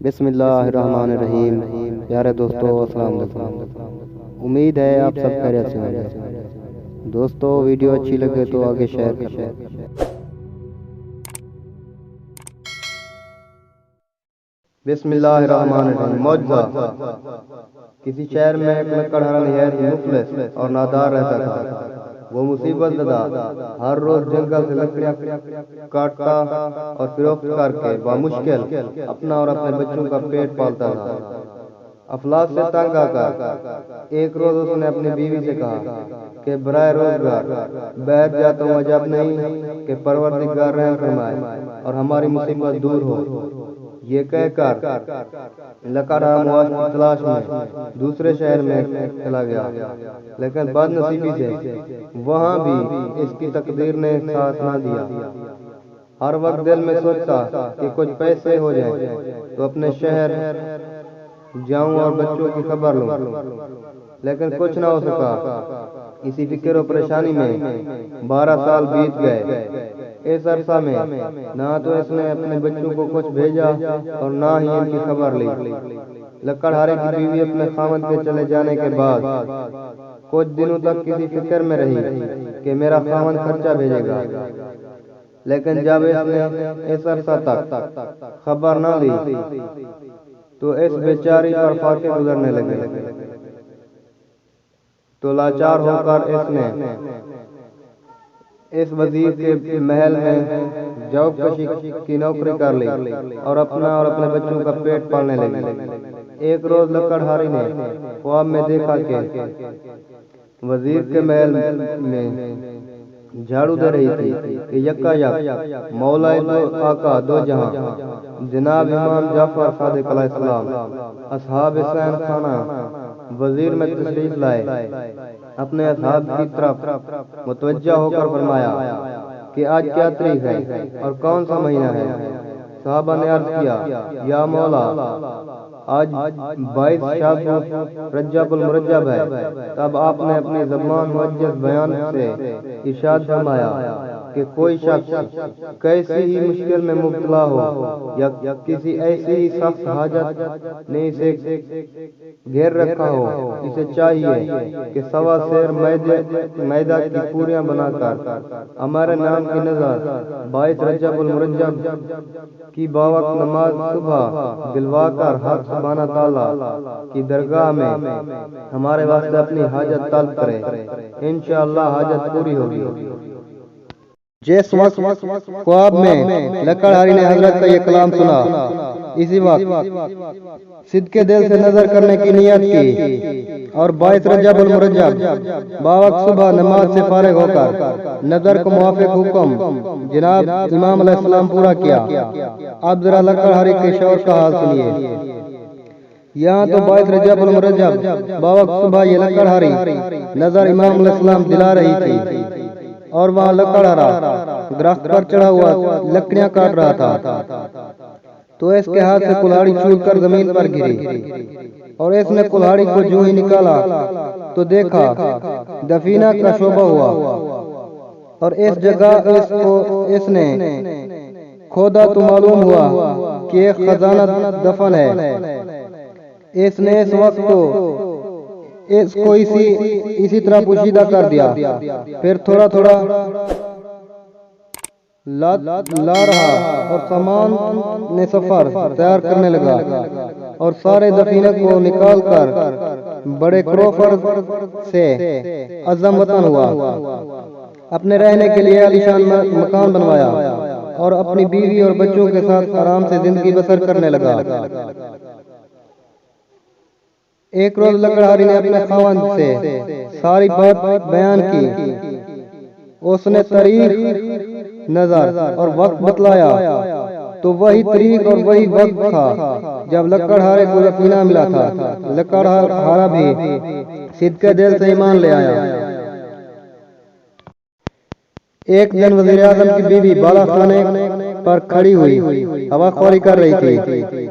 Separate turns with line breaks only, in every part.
بسم اللہ الرحمن الرحیم۔ پیارے دوستو السلام علیکم، امید ہے آپ سب خیریت سے ہوں گے۔ دوستو ویڈیو اچھی لگے تو آگے شیئر کریں۔ بسم اللہ الرحمن الرحیم۔ معجزہ۔ کسی شہر میں ایک لکڑہارا نہایت مفلس اور نادار رہتا تھا۔ وہ مصیبت زدہ ہر روز جنگل سے لکڑیاں کاٹتا اور فروخت کر کے بامشکل اپنا اور اپنے بچوں کا پیٹ پالتا تھا۔ افلاس سے تنگ آ کر ایک روز اس نے اپنی بیوی سے کہا کہ برائے روزگار بیٹھ جاتا ہوں، عجب نہیں کہ پروردگار رحم فرمائے اور ہماری مصیبت دور ہو۔ یہ کہہ کر لکڑہارا معاش کی تلاش میں دوسرے شہر میں چلا گیا، لیکن بد نصیبی سے وہاں بھی اس کی تقدیر نے ساتھ نہ دیا۔ ہر وقت دل میں سوچتا کہ کچھ پیسے ہو جائیں تو اپنے شہر جاؤں اور بچوں کی خبر لوں، لیکن کچھ نہ ہو سکا۔ اسی فکر و پریشانی میں 12 سال بیت گئے۔ اس عرصہ میں نہ تو اس نے اپنے بچوں کو کچھ بھیجا اور نہ ہی ان کی خبر لی۔ لکڑہارے کی بیوی اپنے خاوند کے چلے جانے کے بعد کچھ دنوں تک کسی فکر میں رہی کہ میرا خاوند خرچہ بھیجے گا، لیکن جب اس نے اس عرصہ تک خبر نہ لی تو اس بیچاری پر فاقے گزرنے لگے۔ تو لاچار ہو کر اس نے اس وزیر کے محل میں جاب کشی کی نوکری کر لی اور اپنا اور اپنے بچوں کا پیٹ پالنے لگی۔ ایک روز لکڑہاری نے خواب میں دیکھا کہ وزیر کے محل میں جھاڑو دے رہی تھی کہ یکا یک مولا دو آقا دو جہاں جناب امام جعفر صادق علیہ السلام اصحاب حسین خانہ وزیر میں تشریف لائے۔ اپنے اصحاب کی طرف متوجہ ہو کر فرمایا کہ آج کیا تاریخ ہے اور کون سا مہینہ ہے؟ صحابہ نے عرض کیا، یا مولا آج 22 شعبان رجب المرجب ہے۔ تب آپ نے اپنی زبان معجز بیان سے ارشاد فرمایا کہ کوئی شخص کیسی ہی مشکل میں مبتلا ہو یا کسی ایسی ہی سخت حاجت نے اسے گھیر رکھا ہو، اسے چاہیے کہ سوا سیر میدہ کی پوریاں بنا کر ہمارے نام کی نظر 22 رجب المرجب کی باوقت نماز صبح دلوا کر حق سبحانہ تعالی کی درگاہ میں ہمارے واسطے اپنی حاجت طلب کرے، انشاءاللہ حاجت پوری ہوگی۔ جس وقت خواب میں لکڑہاری نے حضرت کا یہ کلام سنا، اسی وقت صدقے دل سے نظر کرنے کی نیت کی اور 22 رجب المرجب باوقت صبح نماز سے فارغ ہو کر نظر کو موافق حکم جناب امام علیہ السلام پورا کیا۔ اب ذرا لکڑہاری کے شور کا حال سنیے۔ یہاں تو 22 رجب المرجب باوقت صبح یہ لکڑہاری نظر امام علیہ السلام دلا رہی تھی اور وہاں لکڑہارا درخت پر چڑھا ہوا لکڑیاں کاٹ رہا تھا، تو اس کے ہاتھ سے کلہاڑی چھوٹ کر زمین پر گری اور اس نے کلہاڑی کو جو ہی نکالا تو دیکھا دفینہ کا شعبہ ہوا اور اس جگہ اس نے کھودا تو معلوم ہوا کہ ایک خزانہ دفن ہے۔ اس نے اس وقت اس کو اسی طرح پوشیدہ کر دیا، پھر تھوڑا تھوڑا لا رہا اور سامان نے سفر تیار کرنے لگا اور سارے دفینہ کو نکال کر بڑے کروفر سے عظم وطن ہوا، اپنے رہنے کے لیے عالیشان مکان بنوایا اور اپنی بیوی اور بچوں کے ساتھ آرام سے زندگی بسر کرنے لگا۔ ایک روز لکڑہاری نے اپنے خاوند سے ساری بات بیان کی۔ اس نے تاریخ نظر اور وقت بتلایا تو وہی تاریخ اور وہی وقت تھا جب لکڑہارے کو دفینہ ملا تھا۔ لکڑہارا بھی صدقے دل سے ایمان لے آیا۔ ایک دن وزیر اعظم کی بیوی بالا خانے پر کھڑی ہوئی ہوا خوری کر رہی تھی۔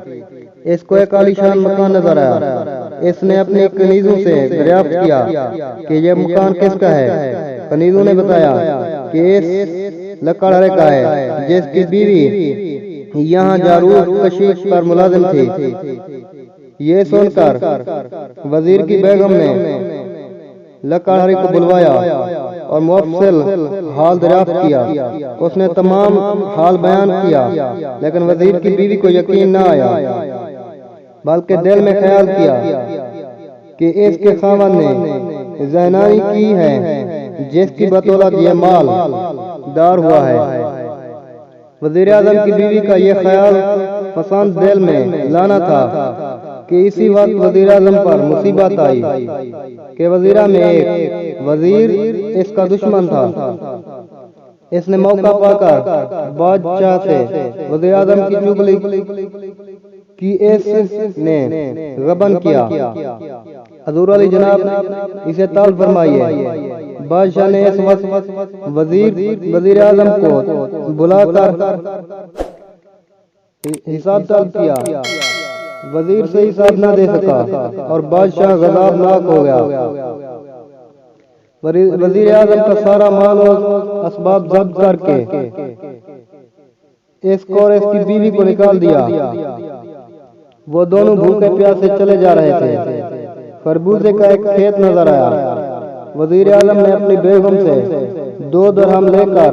اس کو ایک عالیشان مکان نظر آیا۔ اس نے اپنی کنیزوں سے دریافت کیا کہ یہ مکان کس کا ہے۔ کنیزوں نے بتایا کہ اس لکڑہارے کا ہے، جس کی بیوی یہاں جارود کشی پر ملازم تھی۔ یہ سن کر وزیر کی بیگم نے لکڑہاری کو بلوایا اور مفصل حال دریافت کیا۔ اس نے تمام حال بیان کیا، لیکن وزیر کی بیوی کو یقین نہ آیا، بلکہ دل میں خیال کیا کہ اس کے خاوند نے ذہنائی کی ہے، جس کی بدولت یہ مال دار ہوا ہے۔ وزیر اعظم کی بیوی کا یہ خیال پسند دل میں لانا تھا کہ اسی وقت وزیر اعظم پر مصیبت آئی کہ وزیرہ میں ایک وزیر اس کا دشمن تھا۔ اس نے موقع پا کر بادشاہ سے وزیر اعظم کی چغلی کی، اس نے غبن کیا۔ حضور علی جناب اسے طلب فرمائیے۔ بادشاہ نے اس وقت وزیر اعظم کو بلا کر حساب طلب کیا۔ وزیر سے حساب نہ دے سکا اور بادشاہ غضبناک ہو گیا۔ وزیر اعظم کا سارا مال اور اسباب ضبط کر کے اس کو اور اس کی بیوی کو نکال دیا۔ وہ دونوں بھوکے پیاسے چلے جا رہے تھے۔ خربوزے کا ایک کھیت نظر آیا۔ وزیر اعظم نے اپنی بیگم سے 2 درہم لے کر،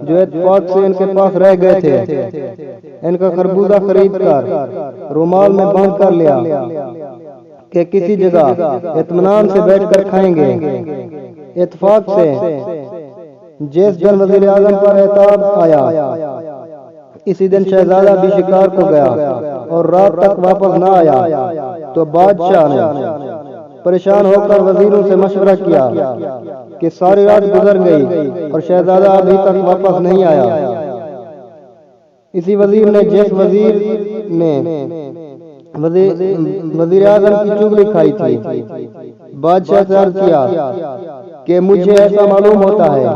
جو اتفاق سے ان کے پاس رہ گئے تھے، ان کا خربوزہ خرید کر رومال میں باندھ کر لیا کہ کسی جگہ اطمینان سے بیٹھ کر کھائیں گے۔ اتفاق سے جس دن وزیر اعظم پر عتاب آیا، اسی دن شہزادہ بھی شکار کو گیا اور رات تک واپس نہ آیا، تو بادشاہ نے پریشان ہو کر وزیروں سے مشورہ کیا کہ ساری رات گزر گئی اور شہزادہ ابھی تک واپس نہیں آیا۔ اسی وزیر نے جس وزیر نے وزیر اعظم کی چغلی کھائی تھی، بادشاہ سے عرض کیا کہ مجھے ایسا معلوم ہوتا ہے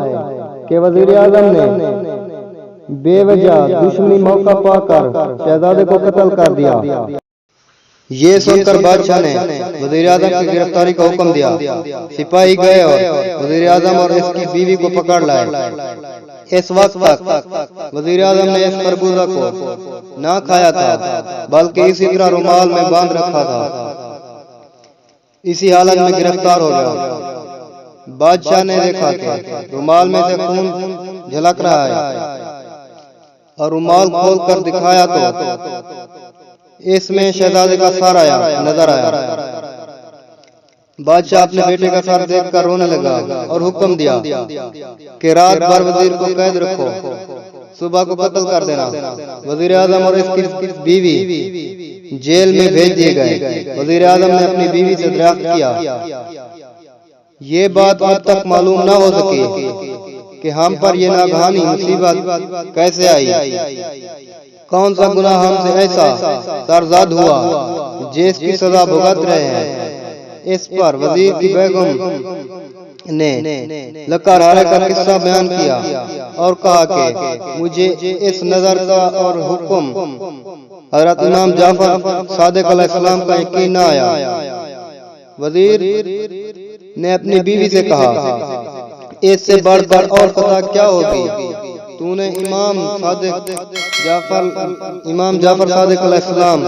کہ وزیر اعظم نے بے وجہ دشمنی موقع پا کر شہزادے کو قتل کر دیا۔ یہ سن کر بادشاہ نے وزیر اعظم کی گرفتاری کا حکم دیا۔ سپاہی گئے اور وزیر اعظم اور اس کی بیوی کو پکڑ لائے۔ اس وقت تک وزیر اعظم نے اس خربوزہ کو نہ کھایا تھا، بلکہ اسی طرح رومال میں باندھ رکھا تھا۔ اسی حالت میں گرفتار ہو گیا۔ بادشاہ نے دیکھا کہ رومال میں سے خون جھلک رہا ہے، اور رومال کھول کر دکھایا تو اس میں شہزادے کا سر نظر آیا۔ بادشاہ اپنے بیٹے کا سر دیکھ کر رونے لگا اور حکم دیا کہ رات بھر وزیر کو قید رکھو، صبح کو قتل کر دینا۔ وزیر اعظم اور اس کی بیوی جیل میں بھیج دیے گئے۔ وزیر اعظم نے اپنی بیوی سے دریافت کیا، یہ بات اب تک معلوم نہ ہو سکی کہ ہم پر یہ ناگہانی مصیبت کیسے آئی، کون سا گناہ ہم سے ایسا سرزد ہوا جس کی سزا بھگت رہے ہیں۔ اس پر وزیر کی بیگم نے لکڑہارے کا قصہ بیان کیا اور کہا کہ مجھے اس نظر کا اور حکم حضرت امام جعفر صادق علیہ السلام کا یقین نہ آیا۔ وزیر نے اپنی بیوی سے کہا، اس سے بڑھ کر اور خطا کیا ہوگی؟ تو نے امام جعفر صادق علیہ السلام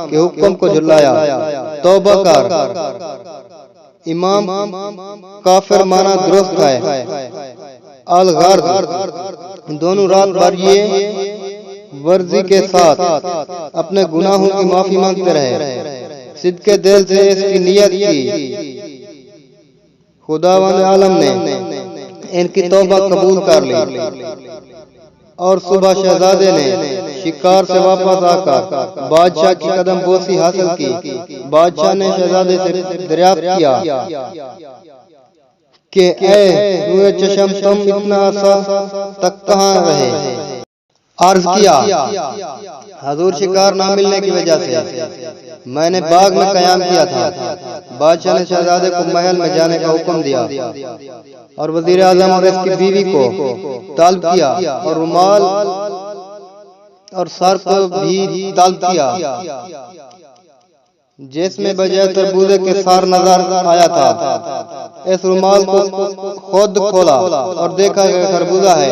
کے حکم کو جھلایا۔ توبہ کر، امام کافر مانا درست ہے۔ الغرض دونوں رات بھر یہ ورزی کے ساتھ اپنے گناہوں کی معافی مانگتے رہے۔ صدقے دل سے اس کی نیت کی، خداوند عالم نے ان کی توبہ قبول کر لی، اور صبح شہزادے نے شکار سے واپس آ کر بادشاہ کی قدم بوسی حاصل کی۔ بادشاہ نے شہزادے سے دریافت کیا کہ اے روئے چشم، تم اتنا عرصہ تک کہاں رہے؟ عرض کیا، حضور شکار نہ ملنے کی وجہ سے میں نے باغ میں قیام کیا تھا۔ بادشاہ نے شہزادے کو محل میں جانے کا حکم دیا اور وزیر اعظم اور اس کی بیوی کو طلب کیا اور رومال اور سر کو بھی طلب کیا، جس میں بجائے تربوزے کے سر نظر آیا تھا۔ اس رومال کو خود کھولا اور دیکھا کہ خربوزہ ہے،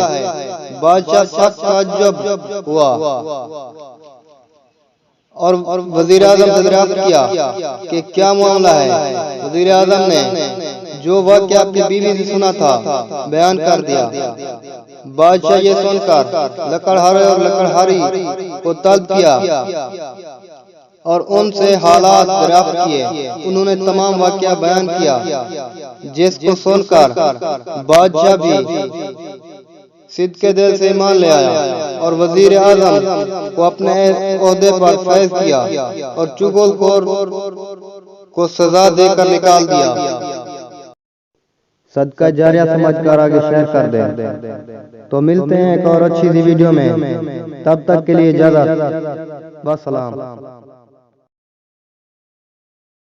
بادشاہ سخت تعجب ہوا اور وزیر اعظم سے دریافت کیا کہ کیا معاملہ ہے۔ وزیر اعظم نے جو واقعہ اپنی بیوی سے سنا تھا بیان کر دیا۔ بادشاہ یہ سن کر لکڑہارے اور لکڑہاری کو طلب کیا اور ان سے حالات دریافت کیے۔ انہوں نے تمام واقعہ بیان کیا، جس کو سن کر بادشاہ بھی صدقے دل سے ایمان لے آیا اور وزیر اعظم کو اپنے عہدے پر فائز کیا اور چغل خور کو سزا دے کر نکال دیا۔ صدقہ جاریہ سمجھ کر آگے شیئر کر دیں۔ تو ملتے ہیں ایک اور اچھی سی ویڈیو میں، تب تک کے لیے اجازت، والسلام۔